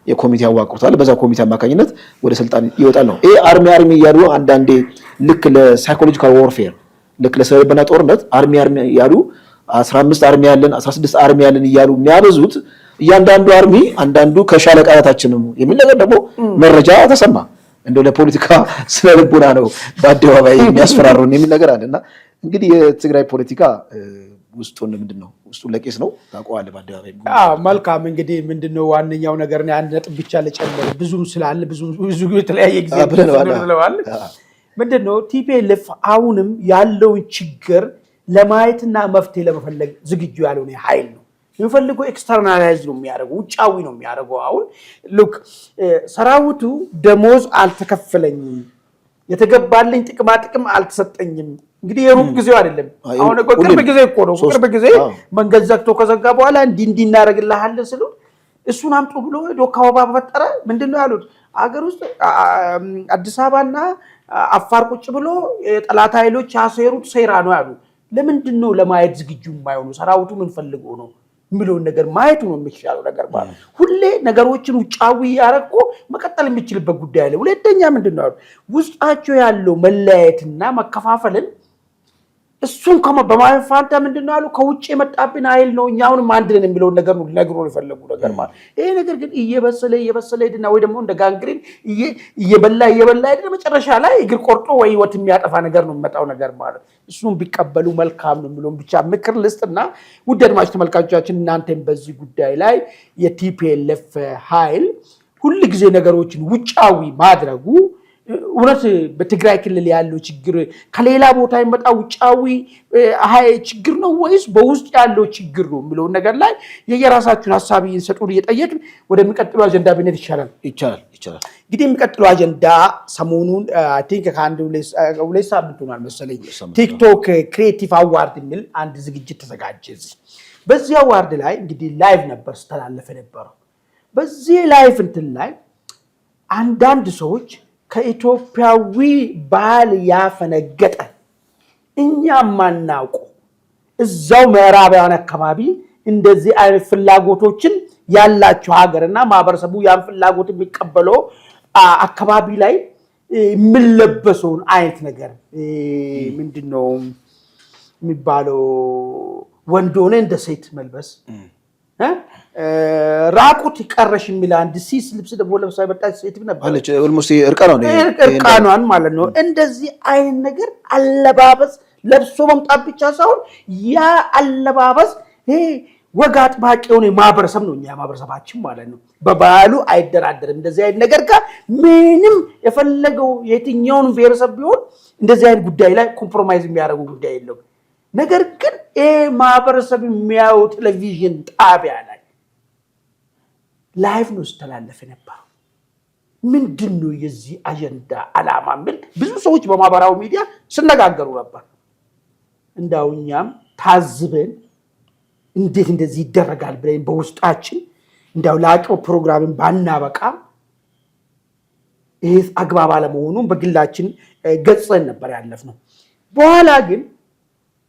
የኮሚቴ ያዋቀሩታል። በዛ ኮሚቴ አማካኝነት ወደ ስልጣን ይወጣል ነው። ይሄ አርሚ እያሉ አንዳንዴ ልክ ለሳይኮሎጂካል ዋርፌር ልክ ለስለበና ጦርነት አርሚ ያሉ 15 አርሚ ያለን 16 አርሚ ያለን እያሉ የሚያበዙት እያንዳንዱ አርሚ አንዳንዱ ከሻለቃታችን ነው የሚል ነገር ደግሞ መረጃ ተሰማ። እንደው ለፖለቲካ ስለልቡና ነው በአደባባይ የሚያስፈራሩን የሚል ነገር አለና እንግዲህ የትግራይ ፖለቲካ ውስጡን ምንድነው ውስጡን ለቄስ ነው ታውቀዋለህ በአደባባይ። መልካም እንግዲህ ምንድነው ዋነኛው ነገር ነው አንድ ነጥብ ብቻ ለጨመረ ብዙም ስላለ ብዙ የተለያየ ጊዜ ብለዋል። ምንድነው ቲፒኤልኤፍ አሁንም ያለውን ችግር ለማየትና መፍትሄ ለመፈለግ ዝግጁ ያልሆነ ኃይል ነው። የሚፈልገው ኤክስተርናላይዝ ነው የሚያደርገው ውጫዊ ነው የሚያደርገው። አሁን ሉክ ሰራዊቱ ደሞዝ አልተከፈለኝም፣ የተገባልኝ ጥቅማ ጥቅም አልተሰጠኝም። እንግዲህ የሩቅ ጊዜው አይደለም አሁን ቅርብ ጊዜ እኮ ነው። ቅርብ ጊዜ መንገድ ዘግቶ ከዘጋ በኋላ እንዲህ እናደርግልሃለን ስሉ እሱን አምጡ ብሎ ዶካውባ በፈጠረ ምንድነው ያሉት አገር ውስጥ አዲስ አበባና አፋር ቁጭ ብሎ የጠላት ኃይሎች ያሰሩት ሴራ ነው ያሉ። ለምንድነው ለማየት ዝግጁ የማይሆኑ? ሰራዊቱ ምን ፈልጎ ነው የሚለውን ነገር ማየቱ ነው የሚሻለው ነገር ማለት። ሁሌ ነገሮችን ውጫዊ ያረቆ መቀጠል የሚችልበት ጉዳይ አለ። ሁለተኛ ምንድነው ያሉት ውስጣቸው ያለው መለያየትና መከፋፈልን እሱን በማይፋንታ ምንድነው ያሉ ከውጭ የመጣብን ኃይል ነው እኛውንም አንድ ነን የሚለውን ነገር ነው ሊነግሩን የፈለጉ ነገር ማለት። ይሄ ነገር ግን እየበሰለ ሄድና ወይ ደግሞ እንደ ጋንግሪን እየበላ ሄድና መጨረሻ ላይ እግር ቆርጦ ወይ ህይወት የሚያጠፋ ነገር ነው የሚመጣው ነገር ማለት። እሱን ቢቀበሉ መልካም ነው የሚለውን ብቻ ምክር ልስጥና ውድ አድማጭ ተመልካቾቻችን እናንተም በዚህ ጉዳይ ላይ የቲፒኤልኤፍ ኃይል ሁሉ ጊዜ ነገሮችን ውጫዊ ማድረጉ እውነት በትግራይ ክልል ያለው ችግር ከሌላ ቦታ የመጣ ውጫዊ ችግር ነው ወይስ በውስጥ ያለው ችግር ነው የሚለው ነገር ላይ የየራሳችሁን ሐሳብ ይሰጡን እየጠየቅን ወደሚቀጥለው አጀንዳ ብንሄድ ይቻላል። እንግዲህ የሚቀጥለው አጀንዳ ሰሞኑን አይ ቲንክ ከአንድ ሁለት ሳምንት ሆኗል መሰለኝ ቲክቶክ ክሬቲቭ አዋርድ የሚል አንድ ዝግጅት ተዘጋጀ። በዚህ አዋርድ ላይ እንግዲህ ላይቭ ነበር ስተላለፈ ነበረው። በዚህ ላይቭ እንትን ላይ አንዳንድ ሰዎች ከኢትዮጵያዊ ባህል ያፈነገጠ እኛም ማናውቁ እዛው ምዕራባውያን አካባቢ እንደዚህ አይነት ፍላጎቶችን ያላቸው ሀገርና ማህበረሰቡ ያን ፍላጎት የሚቀበለው አካባቢ ላይ የሚለበሰውን አይነት ነገር ምንድነው የሚባለው ወንድ ሆነ እንደ ሴት መልበስ ራቁት ይቀርሽ የሚል አንድ ሲስ ልብስ ደግሞ ለብሳ የመጣች ሴት ነበር አለች። ኦልሞስት እርቃኗን ማለት ነው። እንደዚህ አይነት ነገር አለባበስ ለብሶ መምጣት ብቻ ሳይሆን ያ አለባበስ ይሄ ወግ አጥባቂ የሆነ ማህበረሰብ ነው እኛ ማህበረሰባችን ማለት ነው። በባህሉ አይደራደርም። እንደዚህ አይነት ነገር ጋር ምንም የፈለገው የትኛውን ብሔረሰብ ቢሆን እንደዚህ አይነት ጉዳይ ላይ ኮምፕሮማይዝ የሚያደርጉ ጉዳይ የለውም። ነገር ግን ማህበረሰብ የሚያዩ ቴሌቪዥን ጣቢያ ላይ ላይቭ ነው ስተላለፈ ነበር። ምንድነው የዚህ አጀንዳ ዓላማ? ምን ብዙ ሰዎች በማህበራዊ ሚዲያ ሲነጋገሩ ነበር። እንዳውኛም ታዝበን እንዴት እንደዚህ ይደረጋል ብለን በውስጣችን እንዳው ላቀው ፕሮግራምን ባናበቃ ይሄ አግባብ አለመሆኑን በግላችን ገጽን ነበር ያለፍነው። በኋላ ግን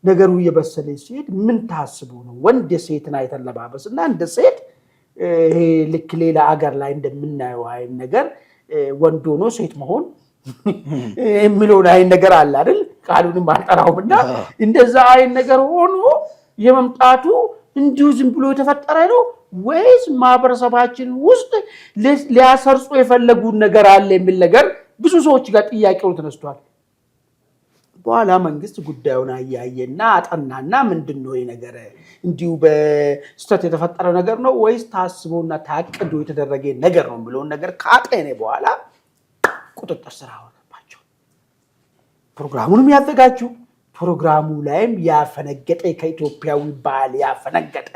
ነገሩ እየበሰለ ሲሄድ ምን ታስቡ ነው ወንድ ሴትን አይተለባበስና እንደ ሴት ይሄ ልክ ሌላ አገር ላይ እንደምናየው አይን ነገር ወንድ ሆኖ ሴት መሆን የሚለውን አይን ነገር አለ አይደል? ቃሉንም አልጠራውምና እንደዛ አይን ነገር ሆኖ የመምጣቱ እንዲሁ ዝም ብሎ የተፈጠረ ነው ወይስ ማህበረሰባችን ውስጥ ሊያሰርጹ የፈለጉን ነገር አለ የሚል ነገር ብዙ ሰዎች ጋር ጥያቄው ተነስቷል። በኋላ መንግስት ጉዳዩን አያየና አጠናና ምንድነው ይሄ ነገር እንዲሁ በስተት የተፈጠረ ነገር ነው ወይስ ታስቦና ታቅዶ የተደረገ ነገር ነው ብለው ነገር ካጠነ በኋላ ቁጥጥር ስራ ሆነባቸው። ፕሮግራሙንም ያዘጋጁ ፕሮግራሙ ላይም ያፈነገጠ ከኢትዮጵያዊ ባህል ያፈነገጠ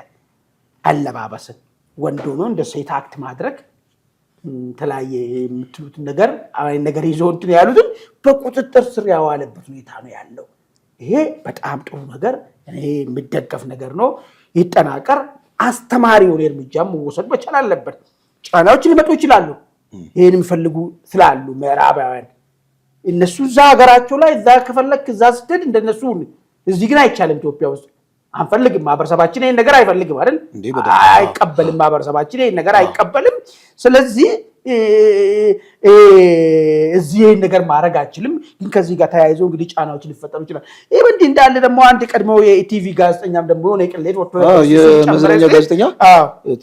አለባበስን ወንድ ሆኖ እንደ ሴት አክት ማድረግ ተለያየ የምትሉት ነገር ይዞ እንትን ያሉትን በቁጥጥር ስር ያዋለበት ሁኔታ ነው ያለው። ይሄ በጣም ጥሩ ነገር እኔ የሚደገፍ ነገር ነው። ይጠናቀር። አስተማሪ የሆነ እርምጃ መወሰድ መቻል አለበት። ጫናዎች ሊመጡ ይችላሉ። ይሄን የሚፈልጉ ስላሉ ምዕራባውያን እነሱ እዛ ሀገራቸው ላይ እዛ ከፈለክ እዛ ስትሄድ እንደነሱ እዚህ ግን አይቻልም። ኢትዮጵያ ውስጥ አንፈልግም። ማህበረሰባችን ይሄን ነገር አይፈልግም አይደል? አይቀበልም። ማህበረሰባችን ይሄን ነገር አይቀበልም። ስለዚህ እዚህ ነገር ማድረግ አችልም። ግን ከዚህ ጋር ተያይዞ እንግዲህ ጫናዎች ሊፈጠሩ ይችላል። ይሄ እንዲህ እንዳለ ደግሞ አንድ ቀድሞ የኢቲቪ ጋዜጠኛም ደግሞ የሆነ ቅሌት ወጥቶ የመዝናኛ ጋዜጠኛ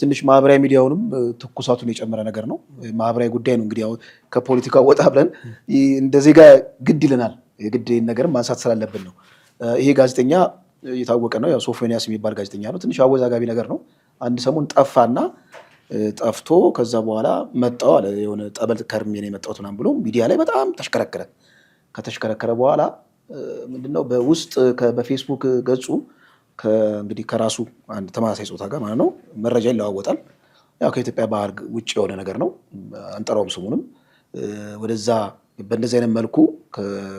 ትንሽ ማህበራዊ ሚዲያውንም ትኩሳቱን የጨመረ ነገር ነው። ማህበራዊ ጉዳይ ነው እንግዲህ አሁን ከፖለቲካ ወጣ ብለን እንደዚህ ጋር ግድ ይለናል። የግድ ነገር ማንሳት ስላለብን ነው። ይሄ ጋዜጠኛ የታወቀ ነው። ያው ሶፎንያስ የሚባል ጋዜጠኛ ነው። ትንሽ አወዛጋቢ ነገር ነው። አንድ ሰሞን ጠፋና ጠፍቶ ከዛ በኋላ መጣው አለ የሆነ ጠበል ከርሜ ነው የመጣሁት ምናምን ብሎ ሚዲያ ላይ በጣም ተሽከረከረ። ከተሽከረከረ በኋላ ምንድነው በውስጥ በፌስቡክ ገጹ እንግዲህ ከራሱ አንድ ተመሳሳይ ጾታ ጋር ማለት ነው መረጃ ይለዋወጣል። ያው ከኢትዮጵያ ባህል ውጭ የሆነ ነገር ነው። አንጠራውም ስሙንም ወደዛ በእንደዚህ አይነት መልኩ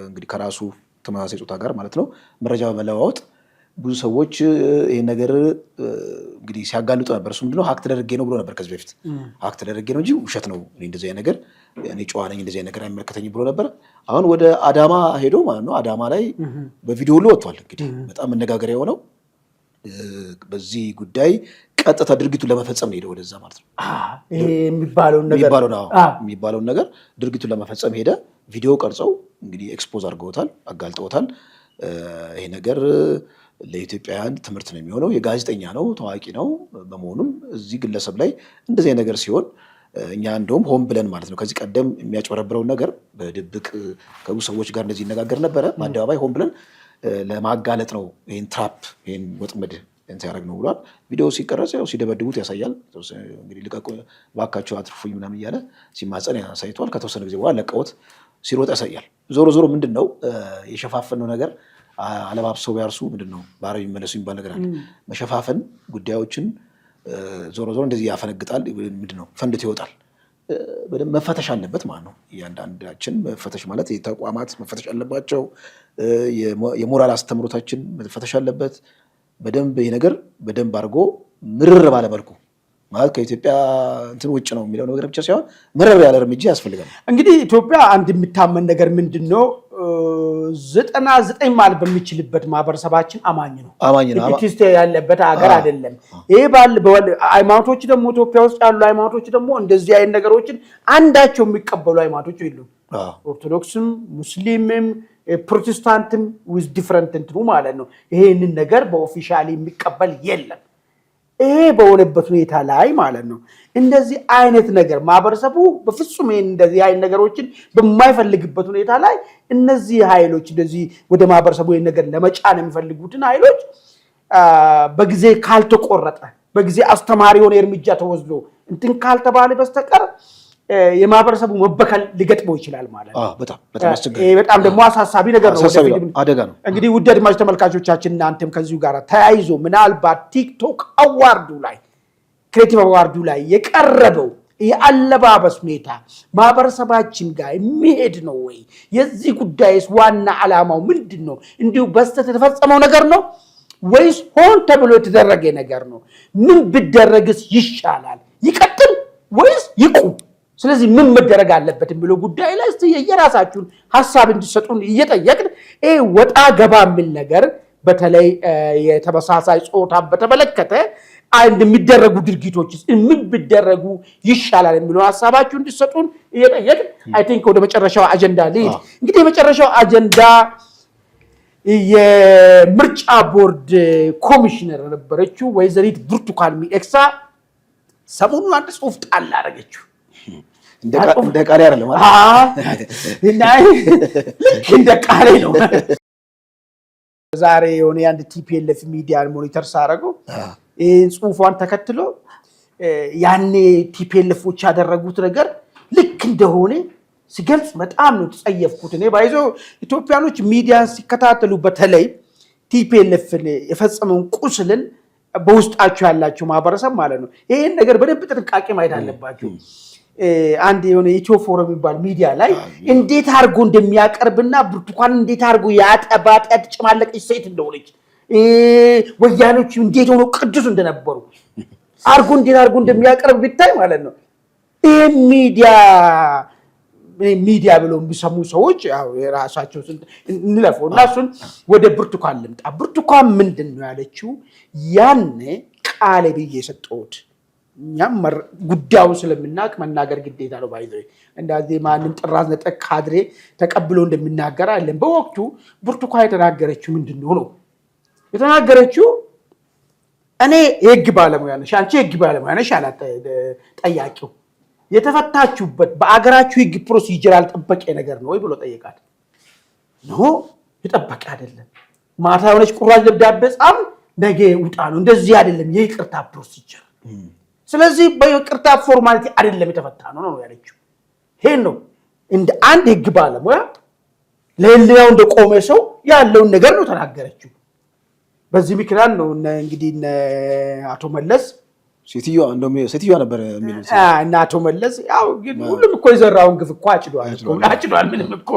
እንግዲህ ከራሱ ተመሳሳይ ጾታ ጋር ማለት ነው መረጃ በመለዋወጥ ብዙ ሰዎች ይሄን ነገር እንግዲህ ሲያጋልጡ ነበር። እሱ ምንድነው ሀክ ተደርጌ ነው ብሎ ነበር ከዚህ በፊት ሀክ ተደርጌ ነው እንጂ ውሸት ነው እንደዚህ አይነት ነገር እኔ ጨዋ ነኝ እንደዚህ አይነት ነገር አይመለከተኝም ብሎ ነበር። አሁን ወደ አዳማ ሄዶ ማለት ነው አዳማ ላይ በቪዲዮ ሁሉ ወጥቷል። እንግዲህ በጣም መነጋገሪያ የሆነው በዚህ ጉዳይ ቀጥታ ድርጊቱን ለመፈጸም ሄደ ወደዛ ማለት ነው። ይሄ የሚባለውን ነገር ድርጊቱን ለመፈጸም ሄደ። ቪዲዮ ቀርጸው እንግዲህ ኤክስፖዝ አድርገውታል፣ አጋልጠውታል። ይሄ ነገር ለኢትዮጵያውያን ትምህርት ነው የሚሆነው። የጋዜጠኛ ነው፣ ታዋቂ ነው። በመሆኑም እዚህ ግለሰብ ላይ እንደዚህ ነገር ሲሆን እኛ እንደውም ሆን ብለን ማለት ነው ከዚህ ቀደም የሚያጭበረብረውን ነገር በድብቅ ከብዙ ሰዎች ጋር እንደዚህ ይነጋገር ነበረ። በአደባባይ ሆን ብለን ለማጋለጥ ነው ይህን ትራፕ ይህን ወጥመድ ሲያደርግ ነው ብሏል። ቪዲዮ ሲቀረጽ ያው ሲደበድቡት ያሳያል። እንግዲህ ልቀቁ እባካቸው አትርፉኝ ምናምን እያለ ሲማፀን ያሳይቷል። ከተወሰነ ጊዜ በኋላ ለቀውት ሲሮጥ ያሳያል። ዞሮ ዞሮ ምንድን ነው የሸፋፈነው ነገር አለባብሰው ቢያርሱ ምንድን ነው በአረብ ይመለሱ የሚባል ነገር አለ። መሸፋፈን ጉዳዮችን ዞሮ ዞሮ እንደዚህ ያፈነግጣል። ምንድን ነው ፈንድቶ ይወጣል። በደንብ መፈተሽ አለበት ማለት ነው። እያንዳንዳችን መፈተሽ ማለት የተቋማት መፈተሽ አለባቸው። የሞራል አስተምሮታችን መፈተሽ አለበት። በደንብ ይሄ ነገር በደንብ አድርጎ ምርር ባለ መልኩ ማለት ከኢትዮጵያ እንትን ውጭ ነው የሚለው ነገር ብቻ ሳይሆን ምርር ያለ እርምጃ ያስፈልጋል። እንግዲህ ኢትዮጵያ አንድ የሚታመን ነገር ምንድን ነው 99 ማለት በሚችልበት ማህበረሰባችን አማኝ ነው። ፒቲስት ያለበት ሀገር አይደለም። ይሄ ሃይማኖቶች ደግሞ ኢትዮጵያ ውስጥ ያሉ ሃይማኖቶች ደግሞ እንደዚህ አይነት ነገሮችን አንዳቸው የሚቀበሉ ሃይማኖቶች የሉም። ኦርቶዶክስም ሙስሊምም ፕሮቴስታንትም ዊዝ ዲፈረንት እንትኑ ማለት ነው። ይሄንን ነገር በኦፊሻሊ የሚቀበል የለም። ይሄ በሆነበት ሁኔታ ላይ ማለት ነው እንደዚህ አይነት ነገር ማህበረሰቡ በፍጹም እንደዚህ አይነት ነገሮችን በማይፈልግበት ሁኔታ ላይ እነዚህ ኃይሎች እንደዚህ ወደ ማህበረሰቡ ይሄን ነገር ለመጫን የሚፈልጉትን ኃይሎች በጊዜ ካልተቆረጠ በጊዜ አስተማሪ የሆነ እርምጃ ተወስዶ እንትን ካልተባለ በስተቀር የማህበረሰቡ መበከል ሊገጥመው ይችላል ማለት ነው። በጣም ደግሞ አሳሳቢ ነገር ነው። አደጋ ነው። እንግዲህ ውድ አድማጭ ተመልካቾቻችን እናንተም ከዚሁ ጋር ተያይዞ ምናልባት ቲክቶክ አዋርዱ ላይ ክሬቲቭ አዋርዱ ላይ የቀረበው የአለባበስ ሁኔታ ማህበረሰባችን ጋር የሚሄድ ነው ወይ? የዚህ ጉዳይስ ዋና ዓላማው ምንድን ነው? እንዲሁ በስተት የተፈጸመው ነገር ነው ወይስ ሆን ተብሎ የተደረገ ነገር ነው? ምን ቢደረግስ ይሻላል? ይቀጥል ወይስ ይቁም? ስለዚህ ምን መደረግ አለበት የሚለው ጉዳይ ላይ እስቲ የራሳችሁን ሐሳብ እንዲሰጡን እየጠየቅን ወጣ ገባ የሚል ነገር በተለይ የተመሳሳይ ጾታ በተመለከተ የሚደረጉ ድርጊቶች ምን ቢደረጉ ይሻላል የሚለው ሐሳባችሁን እንዲሰጡን እየጠየቅን አይ ቲንክ ወደ መጨረሻው አጀንዳ ልሂድ። እንግዲህ የመጨረሻው አጀንዳ የምርጫ ቦርድ ኮሚሽነር ነበረችው ወይዘሪት ብርቱካን ሚደቅሳ ሰሞኑን አንድ ጽሑፍ ጣል አደረገችው። እንደ ቃሌ አይደለም እንደ ቃሌ ነው። ዛሬ የሆነ አንድ ቲፒኤልኤፍ ሚዲያ ሞኒተር ሳደርገው ይህን ጽሑፏን ተከትሎ ያኔ ቲፒኤልኤፎች ያደረጉት ነገር ልክ እንደሆነ ሲገልጽ በጣም ነው ተጸየፍኩት። እኔ ባይዞ ኢትዮጵያኖች ሚዲያን ሲከታተሉ በተለይ ቲፒኤልኤፍን የፈጸመውን ቁስልን በውስጣቸው ያላቸው ማህበረሰብ ማለት ነው ይህን ነገር በደንብ ጥንቃቄ ማየት አለባቸው። አንድ የሆነ ኢትዮ ፎረም የሚባል ሚዲያ ላይ እንዴት አድርጎ እንደሚያቀርብና ብርቱካን እንዴት አድርጎ ያጠባጠጥ ጭማለቀች ሴት እንደሆነች ወያኖች እንዴት ሆኖ ቅዱስ እንደነበሩ አድርጎ እንዴት አድርጎ እንደሚያቀርብ ቢታይ ማለት ነው። ይሄ ሚዲያ ብለው የሚሰሙ ሰዎች ያው የራሳቸው እንለፈው እና እሱን ወደ ብርቱካን ልምጣ። ብርቱካን ምንድን ነው ያለችው? ያኔ ቃሌ ብዬ የሰጠሁት እኛም ጉዳዩን ስለምናውቅ መናገር ግዴታ ነው። ባይዘው እንደዚህ ማንም ጥራዝ ነጠቅ ካድሬ ተቀብሎ እንደሚናገር አይደለም። በወቅቱ ብርቱካን የተናገረችው ምንድነው ነው የተናገረችው? እኔ የህግ ባለሙያ ነሽ፣ አንቺ የህግ ባለሙያ ነሽ አላት ጠያቂው። የተፈታችሁበት በአገራችሁ ህግ ፕሮሲጀር ያልጠበቀ ነገር ነው ወይ ብሎ ጠየቃት። ነው የጠበቀ አይደለም። ማታ የሆነች ቁራጭ ደብዳቤ ጻፍ ነገ ውጣ ነው፣ እንደዚህ አይደለም የይቅርታ ፕሮሲጀር። ስለዚህ በይቅርታ ፎርማሊቲ አይደለም የተፈታ ነው ያለችው። ይሄን ነው እንደ አንድ ህግ ባለሙያ ለህሊናው እንደቆመ ሰው ያለውን ነገር ነው ተናገረችው። በዚህ ምክንያት ነው እንግዲህ አቶ መለስ ሴትዮዋ ነበር የሚሉት እና አቶ መለስ ያው ግን ሁሉም እኮ የዘራውን ግፍ እኮ አጭዷል። ምንም እኮ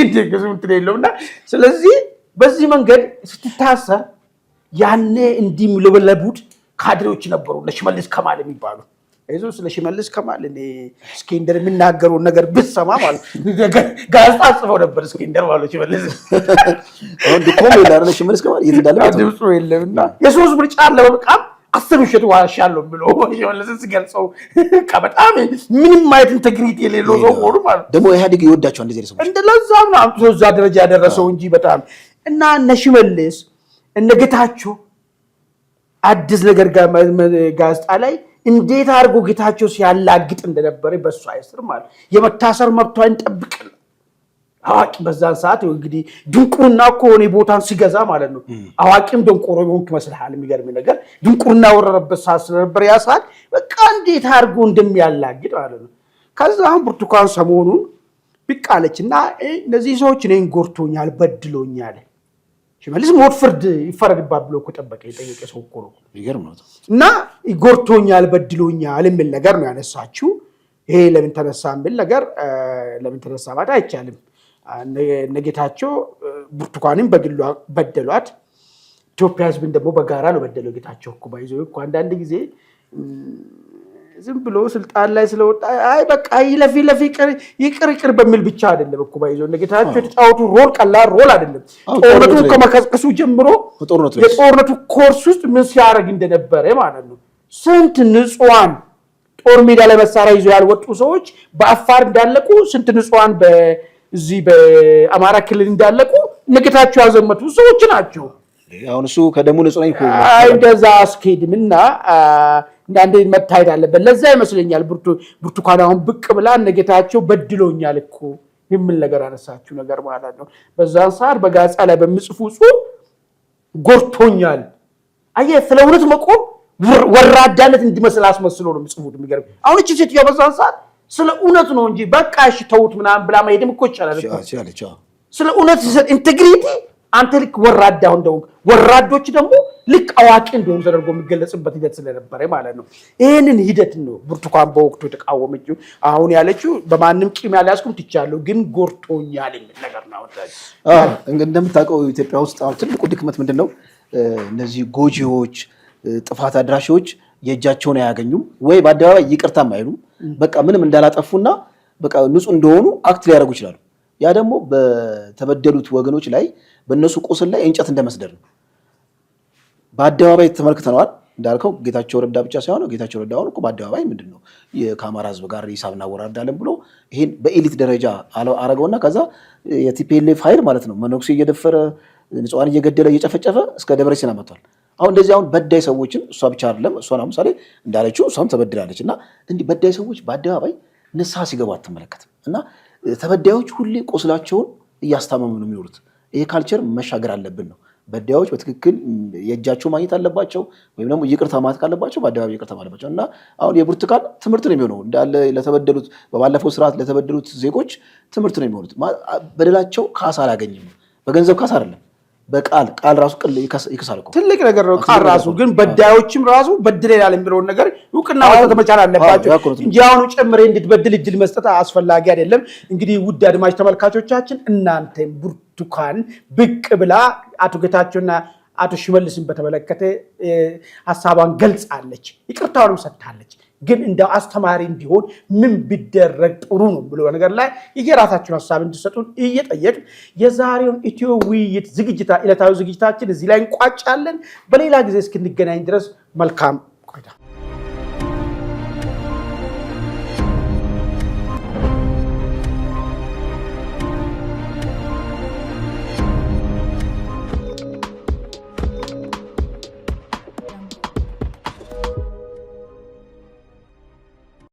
እንደግዙ እንትን የለውና ስለዚህ በዚህ መንገድ ስትታሰር ያኔ እንዲምለበለቡት ካድሬዎች ነበሩ ለሽመልስ ከማል የሚባሉ አይዞ ስለ ሽመልስ ከማል እኔ እስኪንደር የሚናገረው ነገር ብትሰማ ማለት ጋዜጣ ጽፈው ነበር እስኪንደር ማለት ሽመልስ አሁን ድኮም ይላል ሽመልስ ከማል ይተዳለ ድምፁ የለምና የሶስት ምርጫ ለመብቃት 10 ውሸት ዋሻለሁ ብሎ ሽመልስን ሲገልጸው በጣም ምንም ማየት ኢንተግሪቲ የሌለው ሰው ሆኖ ማለት ደግሞ ኢህአዴግ ይወዳቸው እንደዚህ ሰው እንደለዛም ነው አምጥቶ እዛ ደረጃ ያደረሰው እንጂ በጣም እና እነ ሽመልስ እነ ጌታቸው አዲስ ነገር ጋዜጣ ላይ እንዴት አድርጎ ጌታቸው ሲያላግጥ እንደነበረ በሱ አይስር ማለት የመታሰር መብቷን ጠብቀን አዋቂ በዛን ሰዓት እንግዲህ ድንቁርና እኮ ሆነ ቦታን ሲገዛ ማለት ነው። አዋቂም ደንቆሮ ሆንክ መስልሃል። የሚገርም ነገር ድንቁርና ወረረበት ሰዓት ስለነበር ያ ሰዓት በቃ እንዴት አድርጎ እንደሚያላግጥ ማለት ነው። ከዛ አሁን ብርቱካን ሰሞኑን ብቅ አለችና እነዚህ ሰዎች እኔን ጎርቶኛል፣ በድሎኛል ሽመልስ ሞት ፍርድ ይፈረድባት ብሎ እኮ ጠበቀ የጠየቀ ሰው እኮ ነው። ይገርም ነው። እና ይጎርቶኛል በድሎኛል የሚል ነገር ነው ያነሳችው። ይሄ ለምን ተነሳ የሚል ነገር ለምን ተነሳ ማለት አይቻልም። ነጌታቸው ብርቱካንም በግሏ በደሏት፣ ኢትዮጵያ ህዝብን ደግሞ በጋራ ነው በደለው። ጌታቸው እኮ ባይዘው እኮ አንዳንድ ጊዜ ዝም ብሎ ስልጣን ላይ ስለወጣ አይ በቃ ይለፊ ይቅር በሚል ብቻ አይደለም እኮ ባይዘው ነጌታቸው የተጫወቱ ሮል ቀላል ሮል አይደለም። ጦርነቱ ከመከስከሱ ጀምሮ የጦርነቱ ኮርስ ውስጥ ምን ሲያደርግ እንደነበረ ማለት ነው። ስንት ንጹሃን ጦር ሜዳ ላይ መሳሪያ ይዘው ያልወጡ ሰዎች በአፋር እንዳለቁ፣ ስንት ንጹሃን በዚህ በአማራ ክልል እንዳለቁ ነጌታቸው ያዘመቱ ሰዎች ናቸው። አሁን እሱ ከደሙ ንጹህ ነኝ እኮ እንደዛ አስኬድምና እንዳንዴ መታየት አለበት። ለዛ ይመስለኛል ብርቱካን አሁን ብቅ ብላ ነጌታቸው በድሎኛል እኮ የሚል ነገር አነሳችሁ ነገር ማለት ነው። በዛን ሰዓት በጋዜጣ ላይ በሚጽፉ ጽሁፍ ጎርቶኛል። አየህ ስለ እውነት መቆም ወራዳነት እንዲመስል አስመስሎ ነው የሚጽፉት። የሚገርም አሁን እቺ ሴትዮ በዛን ሰዓት ስለ እውነት ነው እንጂ በቃ እሺ ተውት ምናምን ብላ ማይደም እኮ ይቻላል እኮ ስለ እውነት ኢንቴግሪቲ አንተ ልክ ወራዳው እንደው ወራዶች ደግሞ ልክ አዋቂ እንደሆነ ተደርጎ የሚገለጽበት ሂደት ስለነበረ ማለት ነው። ይሄንን ሂደት ነው ብርቱካን በወቅቱ የተቃወመችው። አሁን ያለችው በማንም ቂም ያልያዝኩም ትቻለሁ ግን ጎርቶኛል የሚል ነገር ነው። እንደምታውቀው ኢትዮጵያ ውስጥ አሁን ትልቁ ድክመት ምንድነው? እነዚህ ጎጂዎች ጥፋት አድራሾች የእጃቸውን አያገኙም ወይ በአደባባይ ይቅርታም አይሉም። በቃ ምንም እንዳላጠፉና በቃ ንጹህ እንደሆኑ አክት ሊያደርጉ ይችላሉ። ያ ደግሞ በተበደሉት ወገኖች ላይ በእነሱ ቁስል ላይ እንጨት እንደመስደር ነው። በአደባባይ ተመልክተናል። እንዳልከው ጌታቸው ረዳ ብቻ ሳይሆን ጌታቸው ረዳ አሁን እኮ በአደባባይ ምንድነው ከአማራ ህዝብ ጋር ሂሳብ እናወራርዳለን ብሎ ይሄን በኤሊት ደረጃ አረገውና ከዛ የቲፒኤልኤፍ ኃይል ማለት ነው መነኩሴ እየደፈረ ንጹሃን እየገደለ እየጨፈጨፈ እስከ ደብረ ሲና መጥቷል። አሁን እንደዚህ አሁን በዳይ ሰዎችን እሷ ብቻ አይደለም እሷን ለምሳሌ እንዳለችው እሷም ተበድላለች እና እንዲህ በዳይ ሰዎች በአደባባይ ንስሐ ሲገቡ አትመለከትም። እና ተበዳዮች ሁሌ ቁስላቸውን እያስታመሙ ነው የሚኖሩት። ይሄ ካልቸር መሻገር አለብን ነው። በዳዮች በትክክል የእጃቸው ማግኘት አለባቸው፣ ወይም ደግሞ ይቅርታ ማለት ካለባቸው በአደባባይ ይቅርታ ማለባቸው እና አሁን የብርቱካን ትምህርት ነው የሚሆነው እንዳለ ለተበደሉት በባለፈው ስርዓት ለተበደሉት ዜጎች ትምህርት ነው የሚሆኑት። በደላቸው ካሳ አላገኝም፣ በገንዘብ ካሳ አይደለም በቃል ራሱ ይከሳል እኮ ትልቅ ነገር ነው። ቃል ራሱ ግን በዳዮችም ራሱ በድለናል የሚለውን ነገር እውቅና መስጠት መቻል አለባቸው እንጂ አሁን ጨምሬ እንድትበድል እድል መስጠት አስፈላጊ አይደለም። እንግዲህ ውድ አድማጭ ተመልካቾቻችን እናንተም ብርቱካን ብቅ ብላ አቶ ጌታቸውና አቶ ሽመልስን በተመለከተ ሐሳቧን ገልጻለች፣ ይቅርታውንም ሰጥታለች። ግን እንደው አስተማሪ እንዲሆን ምን ቢደረግ ጥሩ ነው ብሎ ነገር ላይ የራሳችሁን ሐሳብ እንድትሰጡን እየጠየቅ የዛሬውን ኢትዮ ውይይት ዕለታዊ ዝግጅታችን እዚህ ላይ እንቋጫለን። በሌላ ጊዜ እስክንገናኝ ድረስ መልካም